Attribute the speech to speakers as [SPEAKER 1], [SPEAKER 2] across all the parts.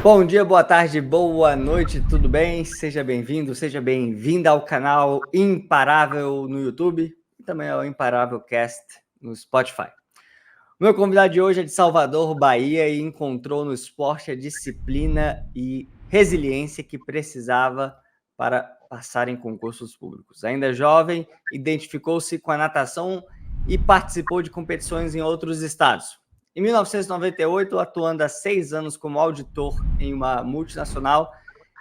[SPEAKER 1] Bom dia, boa tarde, boa noite, tudo bem? Seja bem-vindo, seja bem-vinda ao canal Imparável no YouTube e também ao Imparável Cast no Spotify. O meu convidado de hoje é de Salvador, Bahia, e encontrou no esporte a disciplina e resiliência que precisava para passar em concursos públicos. Ainda jovem, identificou-se com a natação e participou de competições em outros estados. Em 1998, atuando há 6 anos como auditor em uma multinacional,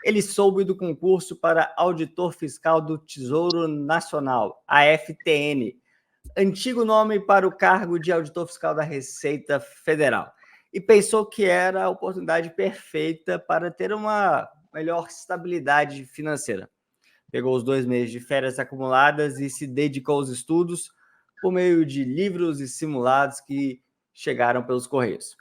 [SPEAKER 1] ele soube do concurso para auditor fiscal do Tesouro Nacional, a FTN, antigo nome para o cargo de auditor fiscal da Receita Federal, e pensou que era a oportunidade perfeita para ter uma melhor estabilidade financeira. Pegou os 2 meses de férias acumuladas e se dedicou aos estudos por meio de livros e simulados que chegaram pelos Correios.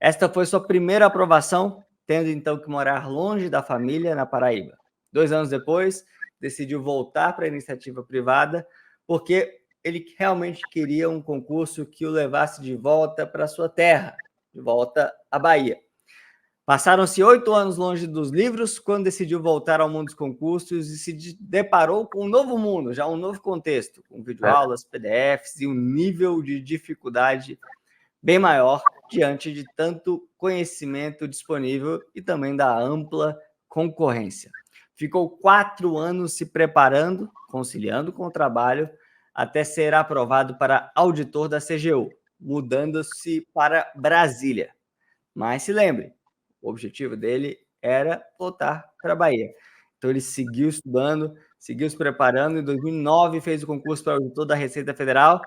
[SPEAKER 1] Esta foi sua primeira aprovação, tendo então que morar longe da família na Paraíba. 2 anos depois, decidiu voltar para a iniciativa privada, porque ele realmente queria um concurso que o levasse de volta para sua terra, de volta à Bahia. Passaram-se 8 anos longe dos livros, quando decidiu voltar ao mundo dos concursos e se deparou com um novo mundo, já um novo contexto, com videoaulas, PDFs e um nível de dificuldade bem maior diante de tanto conhecimento disponível e também da ampla concorrência. Ficou 4 anos se preparando, conciliando com o trabalho, até ser aprovado para auditor da CGU, mudando-se para Brasília. Mas se lembre, o objetivo dele era voltar para a Bahia. Então ele seguiu estudando, seguiu se preparando. Em 2009 fez o concurso para auditor da Receita Federal,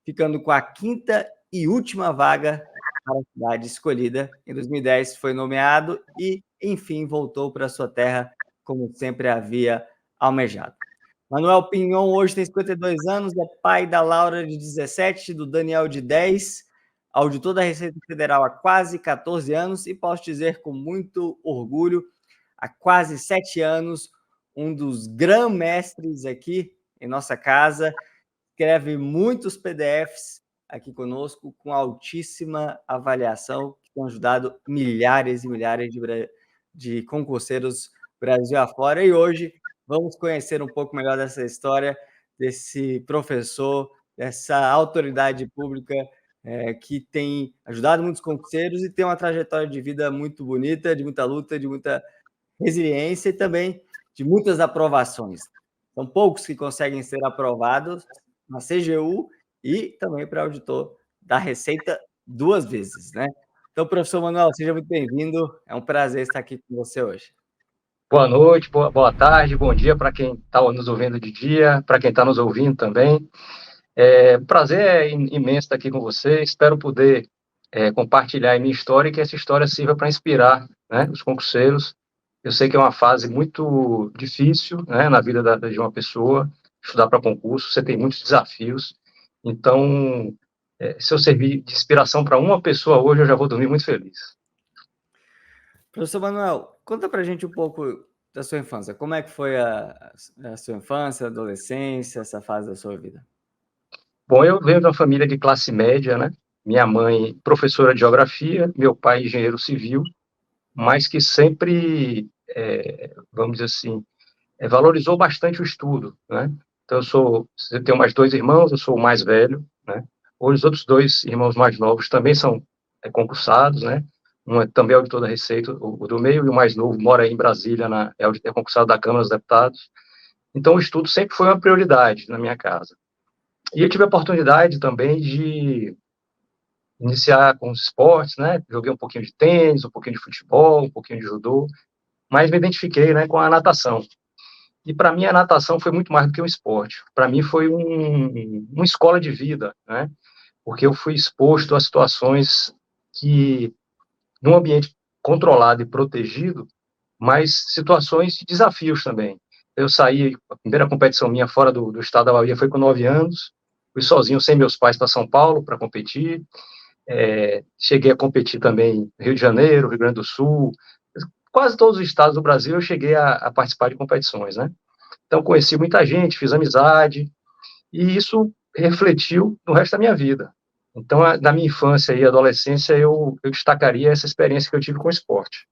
[SPEAKER 1] ficando com a 5ª e última vaga para a cidade escolhida. Em 2010 foi nomeado e, enfim, voltou para sua terra, como sempre havia almejado. Manuel Pinhon hoje tem 52 anos, é pai da Laura de 17, do Daniel de 10, auditor da Receita Federal há quase 14 anos e posso dizer com muito orgulho, há quase 7 anos, um dos grã-mestres aqui em nossa casa, escreve muitos PDFs aqui conosco com altíssima avaliação, que tem ajudado milhares e milhares de concurseiros Brasil afora. E hoje vamos conhecer um pouco melhor dessa história, desse professor, dessa autoridade pública que tem ajudado muitos concurseiros e tem uma trajetória de vida muito bonita, de muita luta, de muita resiliência e também de muitas aprovações. São poucos que conseguem ser aprovados na CGU e também para auditor da Receita 2 vezes, né? Então, professor Manuel, seja muito bem-vindo. É um prazer estar aqui com você hoje.
[SPEAKER 2] Boa noite, boa tarde, bom dia para quem está nos ouvindo de dia, para quem está nos ouvindo também. Prazer imenso estar aqui com você. Espero poder compartilhar a minha história e que essa história sirva para inspirar, né, os concurseiros. Eu sei que é uma fase muito difícil, né, na vida de uma pessoa, estudar para concurso, você tem muitos desafios. Então, se eu servir de inspiração para uma pessoa hoje, eu já vou dormir muito feliz.
[SPEAKER 1] Professor Manuel, conta para a gente um pouco da sua infância. Como é que foi a sua infância, adolescência, essa fase da sua vida?
[SPEAKER 2] Bom, eu venho de uma família de classe média, né? Minha mãe, professora de geografia, meu pai, engenheiro civil, mas que sempre, vamos dizer assim, valorizou bastante o estudo, né? Então, eu tenho mais 2 irmãos, eu sou o mais velho, né? Os outros 2 irmãos mais novos também são concursados, né? Um é também auditor da Receita, o do meio, e o mais novo mora aí em Brasília, é concursado da Câmara dos Deputados. Então, o estudo sempre foi uma prioridade na minha casa. E eu tive a oportunidade também de iniciar com os esportes, né? Joguei um pouquinho de tênis, um pouquinho de futebol, um pouquinho de judô, mas me identifiquei, né, com a natação. E para mim a natação foi muito mais do que um esporte. Para mim foi uma escola de vida, né? Porque eu fui exposto a situações que, num ambiente controlado e protegido, mas situações de desafios também. Eu saí, a primeira competição minha fora do estado da Bahia foi com 9 anos, fui sozinho, sem meus pais, para São Paulo para competir. Cheguei a competir também no Rio de Janeiro, Rio Grande do Sul, quase todos os estados do Brasil eu cheguei a participar de competições, né? Então conheci muita gente, fiz amizade, e isso refletiu no resto da minha vida. Então, na minha infância e adolescência, eu destacaria essa experiência que eu tive com o esporte.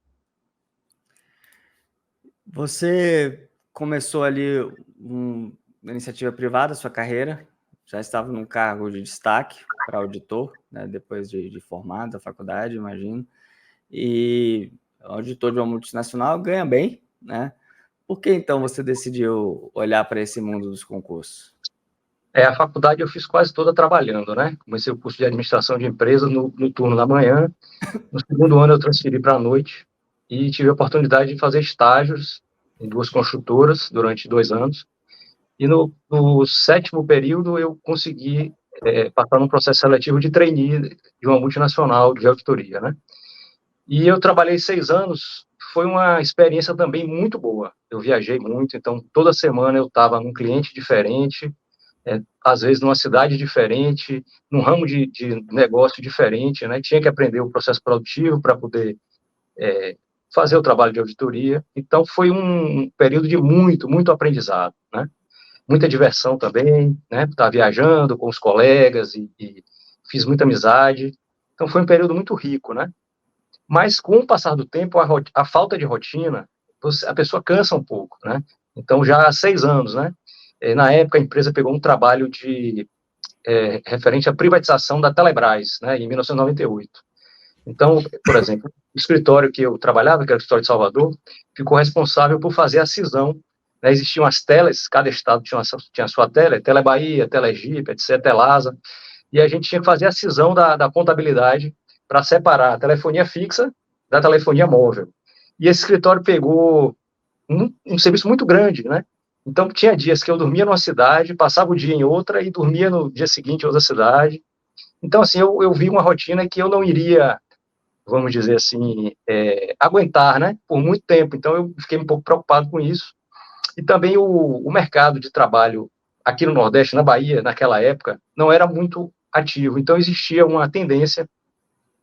[SPEAKER 1] Você começou ali uma iniciativa privada, sua carreira, já estava num cargo de destaque para auditor, né, depois de formado da faculdade, imagino, e auditor de uma multinacional ganha bem, né? Por que então você decidiu olhar para esse mundo dos concursos?
[SPEAKER 2] A faculdade eu fiz quase toda trabalhando, né? Comecei o curso de administração de empresas no turno da manhã. No segundo ano eu transferi para a noite e tive a oportunidade de fazer estágios em duas construtoras durante 2 anos. E no sétimo período eu consegui passar num processo seletivo de trainee de uma multinacional de auditoria, né? E eu trabalhei 6 anos, foi uma experiência também muito boa. Eu viajei muito, então toda semana eu estava num cliente diferente, às vezes numa cidade diferente, num ramo de negócio diferente, né? Tinha que aprender o processo produtivo para poder fazer o trabalho de auditoria. Então foi um período de muito aprendizado, né? Muita diversão também, né? Estar viajando com os colegas e fiz muita amizade. Então foi um período muito rico, né? Mas com o passar do tempo, a falta de rotina, a pessoa cansa um pouco, né? Então já há 6 anos, né? Na época a empresa pegou um trabalho referente à privatização da Telebrás, né? Em 1998. Então, por exemplo, o escritório que eu trabalhava, que era o escritório de Salvador, ficou responsável por fazer a cisão, né? Existiam as telas, cada estado tinha a sua tela, Telebahia, Telegipe, etc., Telasa, e a gente tinha que fazer a cisão da contabilidade para separar a telefonia fixa da telefonia móvel. E esse escritório pegou um serviço muito grande, né? Então, tinha dias que eu dormia numa cidade, passava o dia em outra e dormia no dia seguinte em outra cidade. Então, assim, eu vi uma rotina que eu não iria, vamos dizer assim, aguentar, né, por muito tempo. Então, eu fiquei um pouco preocupado com isso. E também o mercado de trabalho aqui no Nordeste, na Bahia, naquela época, não era muito ativo. Então, existia uma tendência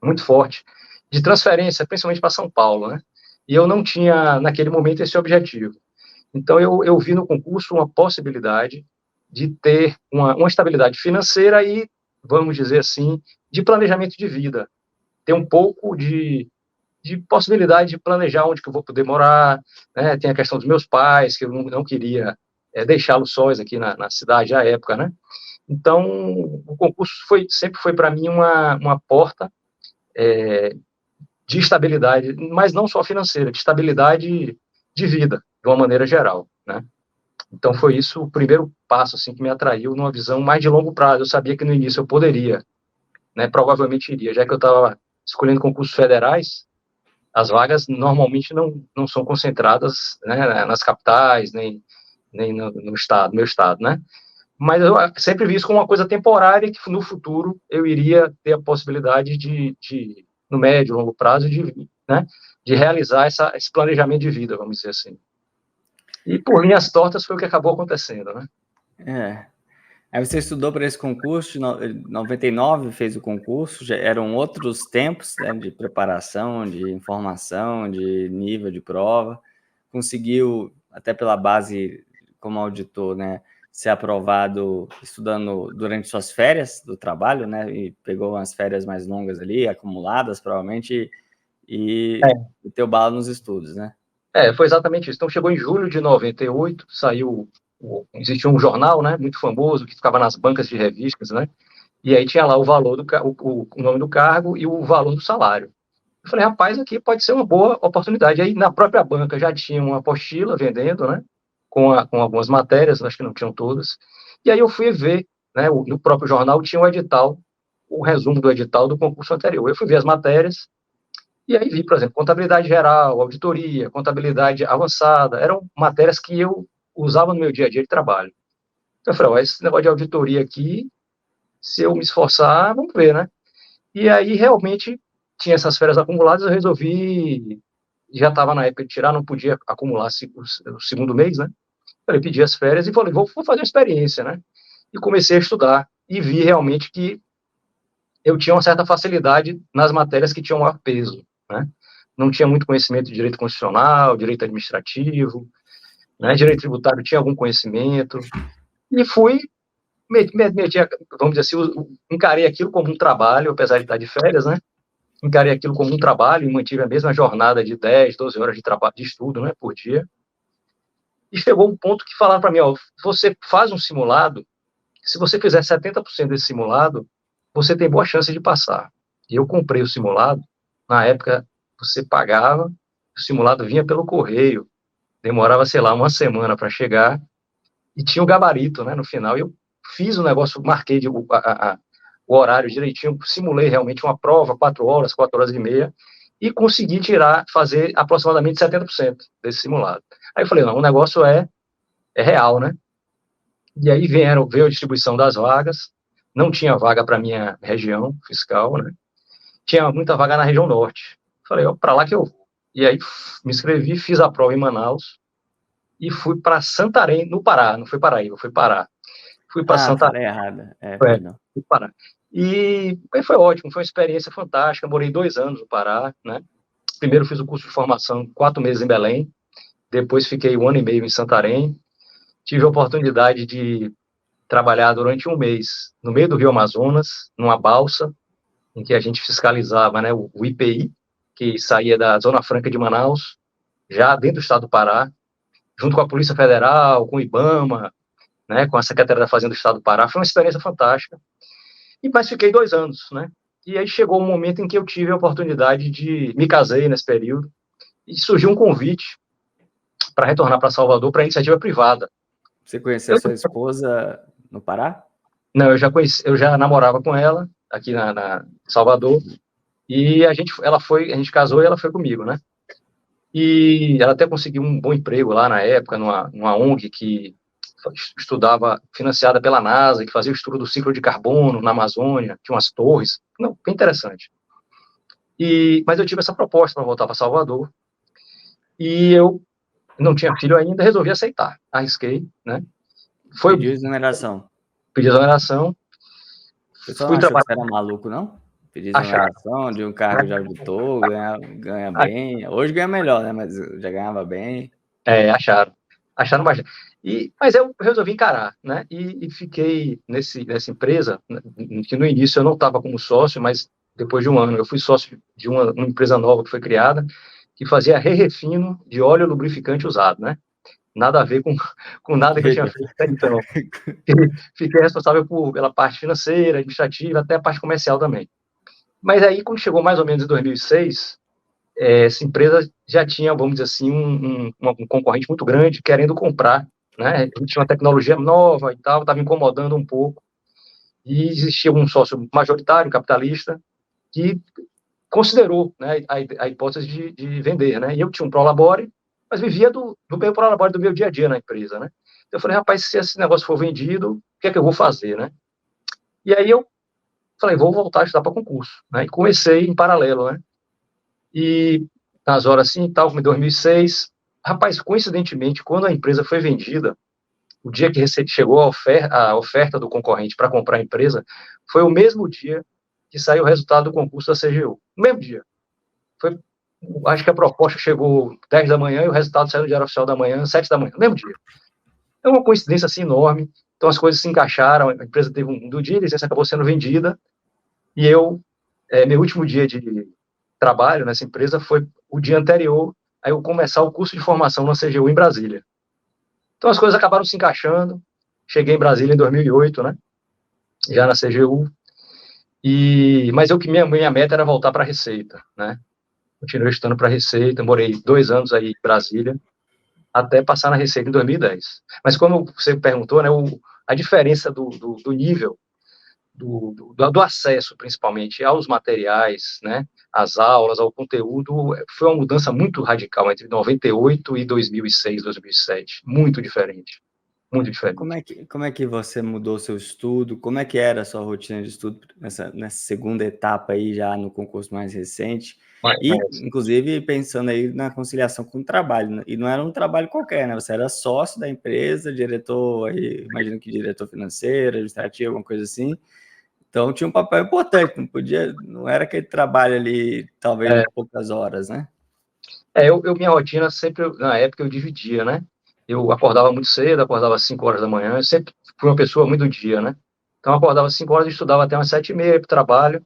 [SPEAKER 2] muito forte de transferência, principalmente para São Paulo, né? E eu não tinha, naquele momento, esse objetivo. Então, eu vi no concurso uma possibilidade de ter uma estabilidade financeira e, vamos dizer assim, de planejamento de vida. Ter um pouco de possibilidade de planejar onde que eu vou poder morar, né? Tem a questão dos meus pais, que eu não queria deixá-los sós aqui na cidade à época, né? Então, o concurso sempre foi para mim uma porta de estabilidade, mas não só financeira, de estabilidade de vida, de uma maneira geral, né? Então, foi isso o primeiro passo, assim, que me atraiu numa visão mais de longo prazo. Eu sabia que no início eu poderia, né, provavelmente iria, já que eu estava escolhendo concursos federais, as vagas normalmente não são concentradas, né, nas capitais, nem no estado, meu estado, né? Mas eu sempre vi isso como uma coisa temporária, que no futuro eu iria ter a possibilidade no médio, longo prazo, né, de realizar esse planejamento de vida, vamos dizer assim. E por linhas tortas foi o que acabou acontecendo, né?
[SPEAKER 1] Aí você estudou para esse concurso, em 99 fez o concurso, já eram outros tempos, né, de preparação, de informação, de nível de prova, conseguiu, até pela base como auditor, né, ser aprovado estudando durante suas férias do trabalho, né, e pegou umas férias mais longas ali, acumuladas provavelmente, e meteu bala nos estudos, né?
[SPEAKER 2] Foi exatamente isso. Então, chegou em julho de 98, existia um jornal, né, muito famoso, que ficava nas bancas de revistas, né, e aí tinha lá o valor o nome do cargo e o valor do salário. Eu falei, rapaz, aqui pode ser uma boa oportunidade. Aí, na própria banca, já tinha uma apostila vendendo, né, com algumas matérias, acho que não tinham todas, e aí eu fui ver, né, no próprio jornal tinha o edital, o resumo do edital do concurso anterior. Eu fui ver as matérias, e aí vi, por exemplo, contabilidade geral, auditoria, contabilidade avançada, eram matérias que eu usava no meu dia a dia de trabalho. Então eu falei, esse negócio de auditoria aqui, se eu me esforçar, vamos ver, né? E aí realmente tinha essas férias acumuladas, eu resolvi, já estava na época de tirar, não podia acumular o segundo mês, né? Falei, pedi as férias e falei, vou fazer uma experiência, né? E comecei a estudar e vi realmente que eu tinha uma certa facilidade nas matérias que tinham maior peso, né? Não tinha muito conhecimento de direito constitucional, direito administrativo, né? Direito tributário tinha algum conhecimento, e fui, vamos dizer assim, encarei aquilo como um trabalho, apesar de estar de férias, né? Encarei aquilo como um trabalho e mantive a mesma jornada de 10, 12 horas de trabalho, de estudo, né, por dia. E chegou um ponto que falaram para mim, ó, você faz um simulado, se você fizer 70% desse simulado, você tem boa chance de passar. E eu comprei o simulado, na época você pagava, o simulado vinha pelo correio, demorava, sei lá, uma semana para chegar, e tinha o gabarito, né, no final, e eu fiz o negócio, marquei o horário direitinho, simulei realmente uma prova, 4 horas e meia, e consegui fazer aproximadamente 70% desse simulado. Aí eu falei, não, o negócio é real, né? E aí veio a distribuição das vagas, não tinha vaga para minha região fiscal, né? Tinha muita vaga na região norte. Falei, ó, para lá que eu vou. E aí me inscrevi, fiz a prova em Manaus e fui para Santarém, no Pará, não foi Paraíba, foi Pará. Fui para
[SPEAKER 1] Ah,
[SPEAKER 2] Santarém,
[SPEAKER 1] falei errado. Perdão.
[SPEAKER 2] fui Pará. E aí foi ótimo, foi uma experiência fantástica. Morei 2 anos no Pará, né? Primeiro fiz o curso de formação, 4 meses em Belém. Depois fiquei 1 ano e meio em Santarém. Tive a oportunidade de trabalhar durante 1 mês no meio do Rio Amazonas, numa balsa, em que a gente fiscalizava, né, o IPI, que saía da Zona Franca de Manaus, já dentro do estado do Pará, junto com a Polícia Federal, com o IBAMA, né, com a Secretaria da Fazenda do estado do Pará. Foi uma experiência fantástica. Mas fiquei 2 anos, né? E aí chegou um momento em que eu tive a oportunidade me casei nesse período, e surgiu um convite para retornar para Salvador para iniciativa privada.
[SPEAKER 1] Você conheceu a sua esposa no Pará?
[SPEAKER 2] Não, eu já namorava com ela aqui na Salvador, e a gente casou e ela foi comigo, né? E ela até conseguiu um bom emprego lá na época, numa ONG que estudava, financiada pela NASA, que fazia o estudo do ciclo de carbono na Amazônia, tinha umas torres, não, bem interessante. Mas eu tive essa proposta para voltar para Salvador, e eu não tinha filho ainda, resolvi aceitar, arrisquei, né?
[SPEAKER 1] Pediu exoneração.
[SPEAKER 2] Pedi exoneração.
[SPEAKER 1] Você só não achou que você era maluco, não? Pedir exoneração de um cargo de auditor, ganha bem. Hoje ganha melhor, né? Mas já ganhava bem.
[SPEAKER 2] Acharam bastante. Mas eu resolvi encarar, né? E fiquei nessa empresa, que no início eu não estava como sócio, mas depois de 1 ano eu fui sócio de uma empresa nova que foi criada, que fazia re-refino de óleo lubrificante usado, né? Nada a ver com nada que eu tinha feito até então. Fiquei responsável pela parte financeira, administrativa, até a parte comercial também. Mas aí, quando chegou mais ou menos em 2006, essa empresa já tinha, vamos dizer assim, um concorrente muito grande querendo comprar, né? A gente tinha uma tecnologia nova e tal, estava incomodando um pouco. E existia um sócio majoritário, capitalista, que considerou, né, a hipótese de vender, né? E eu tinha um prolabore, mas vivia do meu prolabore do meu dia a dia na empresa, né? Eu falei, rapaz, se esse negócio for vendido, o que é que eu vou fazer, né? E aí eu falei, vou voltar a estudar para concurso, né? E comecei em paralelo, né? E nas horas assim, tal, como em 2006, rapaz, coincidentemente, quando a empresa foi vendida, o dia que chegou a oferta do concorrente para comprar a empresa, foi o mesmo dia que saiu o resultado do concurso da CGU. No mesmo dia. Acho que a proposta chegou 10 da manhã e o resultado saiu no Diário Oficial da Manhã, 7 da manhã, no mesmo dia. É uma coincidência assim enorme. Então as coisas se encaixaram, a empresa teve do dia, a licença acabou sendo vendida, e meu último dia de trabalho nessa empresa foi o dia anterior a eu começar o curso de formação na CGU em Brasília. Então as coisas acabaram se encaixando. Cheguei em Brasília em 2008, né? Já na CGU. Mas minha meta era voltar para a Receita, né? Continuei estudando para a Receita, morei 2 anos aí em Brasília, até passar na Receita em 2010. Mas como você perguntou, né, a diferença do nível, do acesso, principalmente, aos materiais, né, às aulas, ao conteúdo, foi uma mudança muito radical entre 98 e 2006, 2007. Muito diferente. Muito diferente.
[SPEAKER 1] Como é que você mudou seu estudo? Como é que era a sua rotina de estudo nessa segunda etapa aí, já no concurso mais recente? Inclusive, pensando aí na conciliação com o trabalho, né? E não era um trabalho qualquer, né? Você era sócio da empresa, diretor, aí, imagino que diretor financeiro, administrativo, alguma coisa assim. Então, tinha um papel importante, não era aquele trabalho ali, talvez, de poucas horas, né?
[SPEAKER 2] Minha rotina sempre, na época, eu dividia, né? Eu acordava muito cedo, acordava às 5 horas da manhã, eu sempre fui uma pessoa muito do dia, né? Então, eu acordava às 5 horas e estudava até umas 7h30 para o trabalho,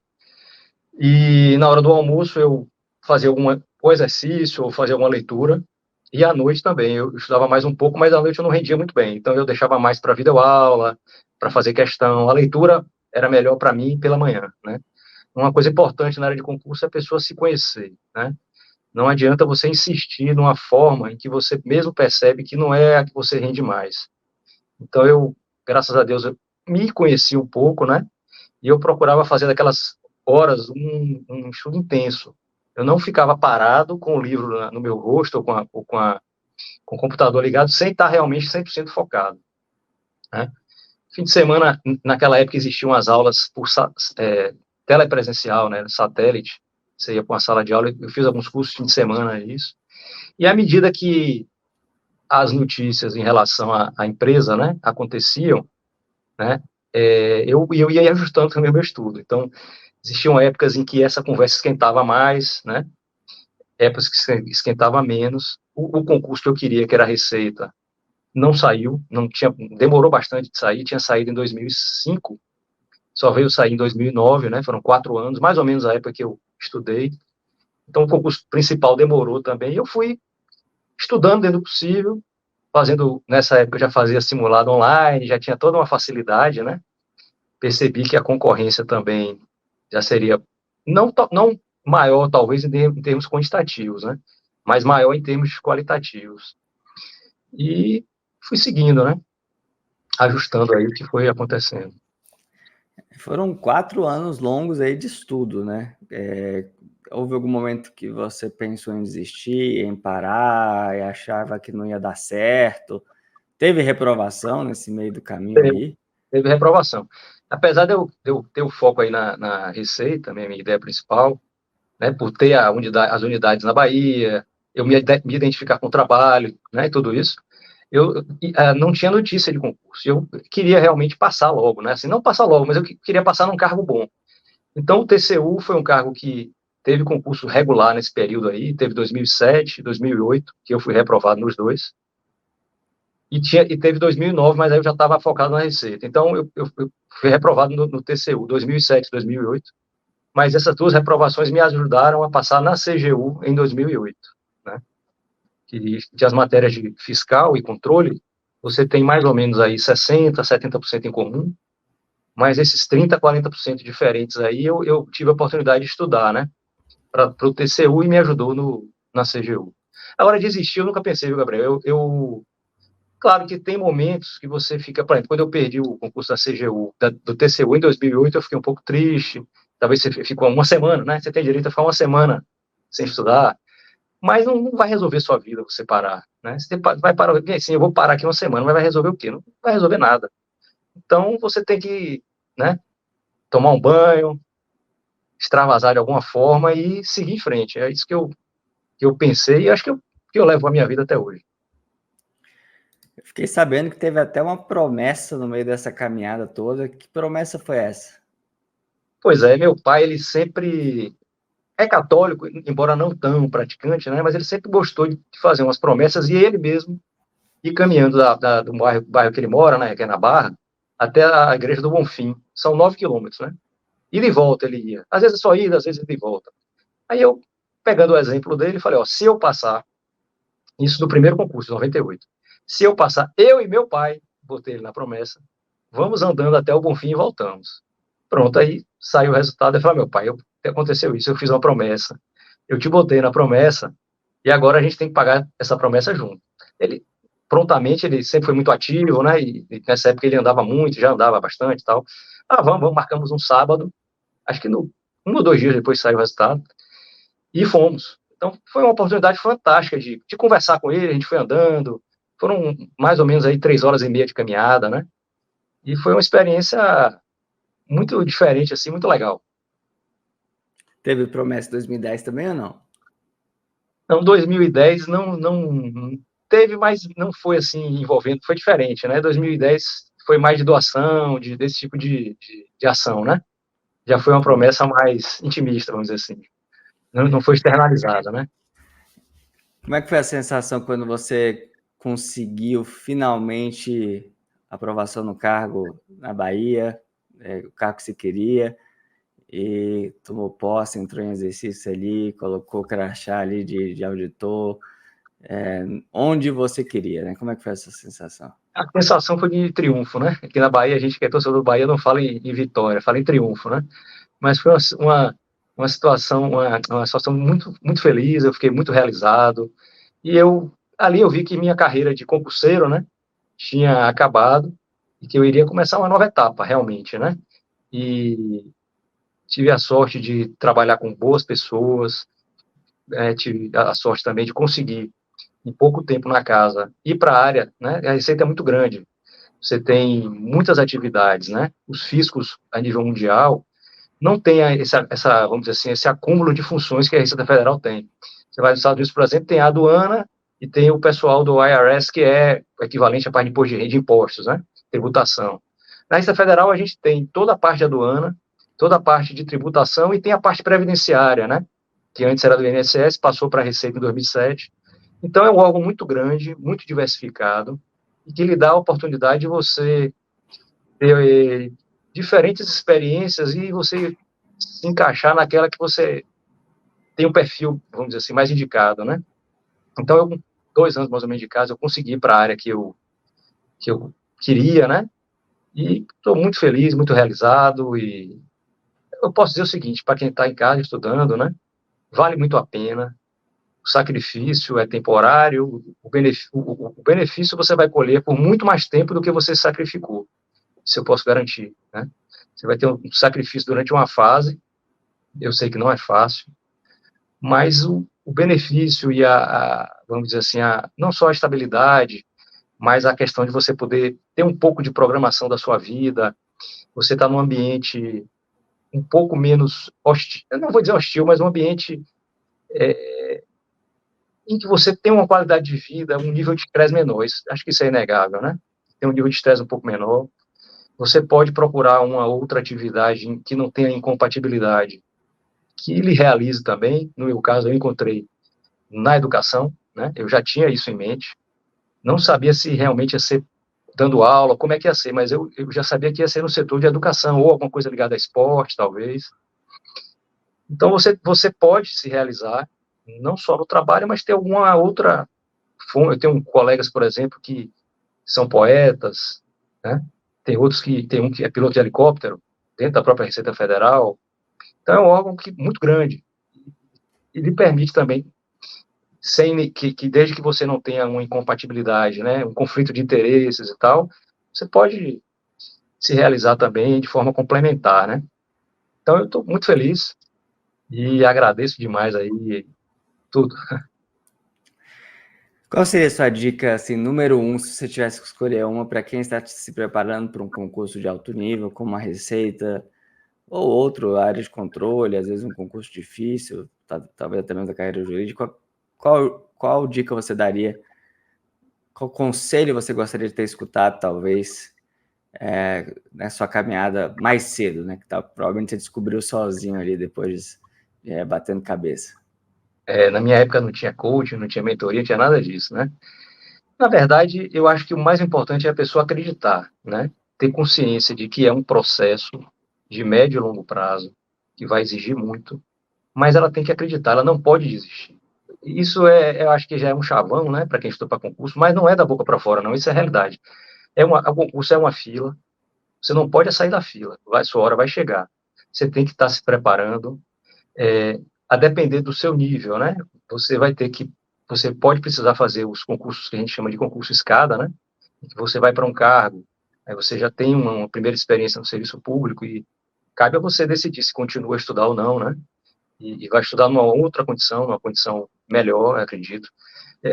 [SPEAKER 2] e na hora do almoço eu fazia ou exercício, ou fazia alguma leitura, E à noite também, eu estudava mais um pouco, mas à noite eu não rendia muito bem. Então eu deixava mais para videoaula, para fazer questão. A leitura era melhor para mim pela manhã, né? Uma coisa importante na área de concurso é a pessoa se conhecer, né? Não adianta você insistir numa forma em que você mesmo percebe que não é a que você rende mais. Então eu, graças a Deus, eu me conheci um pouco, né? E eu procurava fazer daquelas horas um estudo intenso. Eu não ficava parado com o livro no meu rosto com o computador ligado sem estar realmente 100% focado, né? Fim de semana, naquela época existiam as aulas por telepresencial, né, satélite. Você ia para uma sala de aula, eu fiz alguns cursos de fim de semana, isso. E à medida que as notícias em relação à empresa, né, aconteciam, né, eu ia ajustando também o meu estudo. Então, existiam épocas em que essa conversa esquentava mais, né, épocas que esquentava menos. O concurso que eu queria, que era a Receita, não saiu, não tinha, demorou bastante de sair, tinha saído em 2005, só veio sair em 2009, né, foram 4 anos, mais ou menos a época que eu estudei. Então, o concurso principal demorou também, e eu fui estudando dentro do possível, fazendo, nessa época eu já fazia simulado online, já tinha toda uma facilidade, né? Percebi que a concorrência também já seria não maior, talvez, em termos quantitativos, né? Mas maior em termos qualitativos. E fui seguindo, né? Ajustando aí o que foi acontecendo.
[SPEAKER 1] Foram 4 anos longos aí de estudo, né? Houve algum momento que você pensou em desistir, em parar, e achava que não ia dar certo? Teve reprovação nesse meio do caminho
[SPEAKER 2] Teve,
[SPEAKER 1] aí?
[SPEAKER 2] teve reprovação. Apesar de eu ter o foco aí na Receita, minha ideia principal, né, por ter as unidades na Bahia, eu me identificar com o trabalho, né, e tudo isso, eu não tinha notícia de concurso. Eu queria realmente passar logo, né, assim, não passar logo, mas eu queria passar num cargo bom. Então, o TCU foi um cargo que teve concurso regular nesse período aí, teve 2007, 2008, que eu fui reprovado nos dois, e teve 2009, mas aí eu já estava focado na Receita. Então, eu fui reprovado no TCU, 2007, 2008, mas essas duas reprovações me ajudaram a passar na CGU em 2008, né? Que as matérias de fiscal e controle, você tem mais ou menos aí 60%, 70% em comum, mas esses 30%, 40% diferentes aí eu tive a oportunidade de estudar, né? Para o TCU e me ajudou na CGU. Agora, desistir, eu nunca pensei, viu, Gabriel? Claro que tem momentos que você fica, por exemplo, quando eu perdi o concurso da CGU, do TCU em 2008, eu fiquei um pouco triste. Talvez você ficou uma semana, né? Você tem direito a ficar uma semana sem estudar, mas não vai resolver sua vida você parar, né? Você vai parar, assim, eu vou parar aqui uma semana, mas vai resolver o quê? Não vai resolver nada. Então você tem que, né, tomar um banho, extravasar de alguma forma e seguir em frente. É isso que eu pensei e acho que eu levo a minha vida até hoje.
[SPEAKER 1] Eu fiquei sabendo que teve até uma promessa no meio dessa caminhada toda. Que promessa foi essa?
[SPEAKER 2] Pois é, meu pai, ele sempre é católico, embora não tão praticante, né? Mas ele sempre gostou de fazer umas promessas e ele mesmo ir caminhando do bairro que ele mora, né? Que é na Barra, até a igreja do Bonfim. São 9 quilômetros, né? E de volta ele ia. Às vezes só ida, às vezes de volta. Aí eu, pegando o exemplo dele, falei, ó, se eu passar, isso do primeiro concurso, 98, se eu passar, eu e meu pai, botei ele na promessa, vamos andando até o Bonfim e voltamos. Pronto, aí saiu o resultado, eu falei, meu pai, aconteceu isso, eu fiz uma promessa, eu te botei na promessa, e agora a gente tem que pagar essa promessa junto. Ele, prontamente, ele sempre foi muito ativo, né, e nessa época ele andava muito, já andava bastante e tal. Ah, vamos, marcamos um sábado, acho que um ou 2 dias depois saiu o resultado, e fomos. Então, foi uma oportunidade fantástica de conversar com ele, a gente foi andando, foram mais ou menos aí 3 horas e meia de caminhada, né, e foi uma experiência muito diferente, assim, muito legal.
[SPEAKER 1] Teve promessa em 2010 também ou não?
[SPEAKER 2] Então, 2010 não teve, mas não foi assim envolvendo, foi diferente, né? 2010 foi mais de doação, desse tipo de ação, né? Já foi uma promessa mais intimista, vamos dizer assim. Não foi externalizada, né?
[SPEAKER 1] Como é que foi a sensação quando você conseguiu finalmente aprovação no cargo na Bahia, o cargo que você queria, e tomou posse, entrou em exercício ali, colocou o crachá ali de auditor? onde você queria, né? Como é que foi essa sensação?
[SPEAKER 2] A sensação foi de triunfo, né? Aqui na Bahia, a gente que é torcedor do Bahia não fala em vitória, fala em triunfo, né? Mas foi uma situação, uma situação muito, muito feliz, eu fiquei muito realizado. E ali eu vi que minha carreira de concurseiro, né, tinha acabado e que eu iria começar uma nova etapa, realmente, né? E tive a sorte de trabalhar com boas pessoas, tive a sorte também de conseguir, em pouco tempo na casa, ir para a área, né? A receita é muito grande. Você tem muitas atividades, né? Os fiscos a nível mundial não tem vamos dizer assim, esse acúmulo de funções que a Receita Federal tem. Você vai nos Estados Unidos, por exemplo, tem a aduana e tem o pessoal do IRS, que é o equivalente à parte de imposto de renda, de impostos, né? Tributação. Na Receita Federal, a gente tem toda a parte de aduana, toda a parte de tributação e tem a parte previdenciária, né? Que antes era do INSS, passou para a Receita em 2007. Então, é um órgão muito grande, muito diversificado, e que lhe dá a oportunidade de você ter diferentes experiências e você se encaixar naquela que você tem um perfil, vamos dizer assim, mais indicado, né? Então, eu, com 2 anos mais ou menos de casa, eu consegui ir para a área que eu queria, né? E estou muito feliz, muito realizado. E eu posso dizer o seguinte, para quem está em casa estudando, né? Vale muito a pena. O sacrifício é temporário, o benefício você vai colher por muito mais tempo do que você sacrificou. Isso eu posso garantir, né? Você vai ter um sacrifício durante uma fase, eu sei que não é fácil, mas o benefício e vamos dizer assim, não só a estabilidade, mas a questão de você poder ter um pouco de programação da sua vida, você está num ambiente um pouco menos hostil, eu não vou dizer hostil, mas um ambiente em que você tem uma qualidade de vida, um nível de estresse menor. Acho que isso é inegável, né? Tem um nível de estresse um pouco menor. Você pode procurar uma outra atividade que não tenha incompatibilidade, que lhe realize também. No meu caso, eu encontrei na educação, né? Eu já tinha isso em mente. Não sabia se realmente ia ser dando aula, como é que ia ser, mas eu já sabia que ia ser no setor de educação, ou alguma coisa ligada a esporte, talvez. Então, você pode se realizar, não só no trabalho, mas ter alguma outra. Eu tenho colegas, por exemplo, que são poetas, né? Tem um que é piloto de helicóptero, dentro da própria Receita Federal. Então, é um órgão muito grande e lhe permite também, desde que você não tenha uma incompatibilidade, né, um conflito de interesses e tal, você pode se realizar também de forma complementar, né? Então, eu estou muito feliz e agradeço demais aí tudo.
[SPEAKER 1] Qual seria a sua dica, assim, número 1, se você tivesse que escolher uma para quem está se preparando para um concurso de alto nível, como a Receita, ou outro, área de controle, às vezes um concurso difícil, talvez até mesmo da carreira jurídica, qual dica você daria? Qual conselho você gostaria de ter escutado, talvez, na sua caminhada mais cedo, né? Que provavelmente você descobriu sozinho ali, depois batendo cabeça.
[SPEAKER 2] Na minha época não tinha coaching, não tinha mentoria, não tinha nada disso, né? Na verdade, eu acho que o mais importante é a pessoa acreditar, né? Ter consciência de que é um processo de médio e longo prazo, que vai exigir muito, mas ela tem que acreditar, ela não pode desistir. Isso eu acho que já é um chavão, né, para quem estuda para concurso, mas não é da boca para fora, não, isso é realidade. O concurso é uma fila, você não pode sair da fila, sua hora vai chegar. Você tem que estar se preparando, a depender do seu nível, né? Você pode precisar fazer os concursos que a gente chama de concurso escada, né? Que você vai para um cargo, aí você já tem uma primeira experiência no serviço público e cabe a você decidir se continua a estudar ou não, né? E vai estudar numa condição melhor, eu acredito.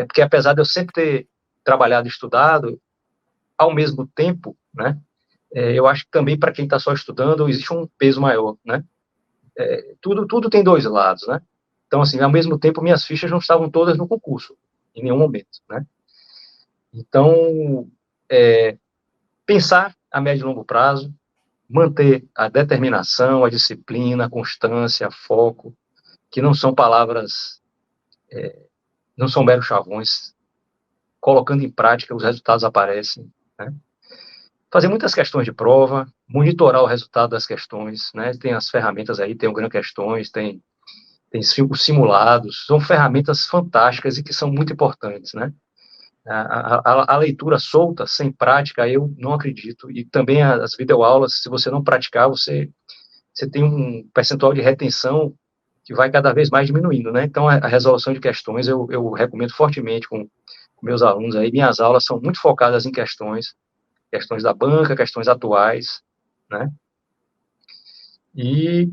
[SPEAKER 2] Porque apesar de eu sempre ter trabalhado e estudado, ao mesmo tempo, né? Eu acho que também para quem está só estudando existe um peso maior, né? Tudo tem dois lados, né? Então, assim, ao mesmo tempo, minhas fichas não estavam todas no concurso, em nenhum momento, né? Então, pensar a médio e longo prazo, manter a determinação, a disciplina, a constância, foco, que não são palavras, não são meros chavões. Colocando em prática, os resultados aparecem, né? Fazer muitas questões de prova, monitorar o resultado das questões, né? Tem as ferramentas aí, tem o Gran Questões, tem tem os simulados, são ferramentas fantásticas e que são muito importantes, né? A leitura solta, sem prática, eu não acredito, e também as videoaulas, se você não praticar, você tem um percentual de retenção que vai cada vez mais diminuindo, né? Então, a resolução de questões, eu recomendo fortemente com meus alunos aí, minhas aulas são muito focadas em questões da banca, questões atuais, né? E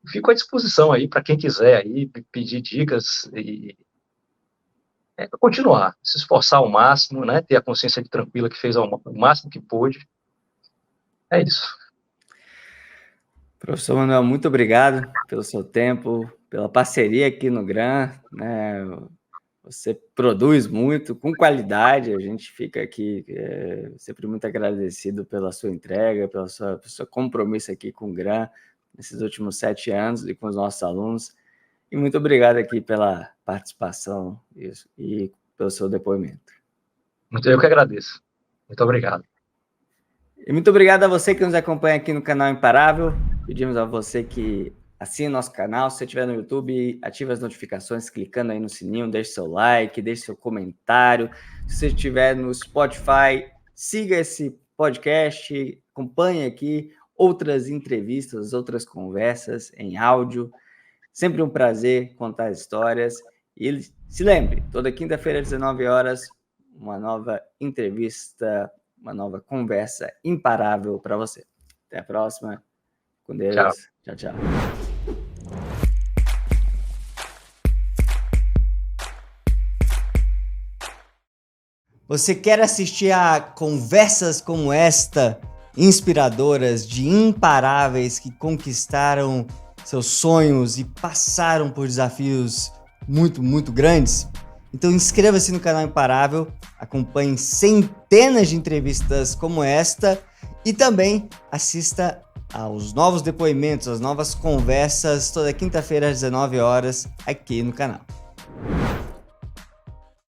[SPEAKER 2] fico à disposição aí para quem quiser aí pedir dicas e continuar, se esforçar ao máximo, né? Ter a consciência tranquila que fez o máximo que pôde. É isso.
[SPEAKER 1] Professor Manuel, muito obrigado pelo seu tempo, pela parceria aqui no GRAN, né? Você produz muito, com qualidade, a gente fica aqui sempre muito agradecido pela sua entrega, pelo seu compromisso aqui com o GRAN, nesses últimos 7 anos e com os nossos alunos. E muito obrigado aqui pela participação e pelo seu depoimento.
[SPEAKER 2] Eu que agradeço. Muito obrigado.
[SPEAKER 1] E muito obrigado a você que nos acompanha aqui no canal Imparável. Pedimos a você que assine nosso canal. Se você estiver no YouTube, ative as notificações clicando aí no sininho, deixe seu like, deixe seu comentário. Se você estiver no Spotify, siga esse podcast, acompanhe aqui outras entrevistas, outras conversas em áudio. Sempre um prazer contar histórias. E se lembre, toda quinta-feira às 19 horas, uma nova entrevista, uma nova conversa imparável para você. Até a próxima. Com Deus. Tchau, tchau. Você quer assistir a conversas como esta, inspiradoras, de imparáveis que conquistaram seus sonhos e passaram por desafios muito, muito grandes? Então inscreva-se no canal Imparável, acompanhe centenas de entrevistas como esta e também assista aos novos depoimentos, às novas conversas toda quinta-feira às 19 horas aqui no canal.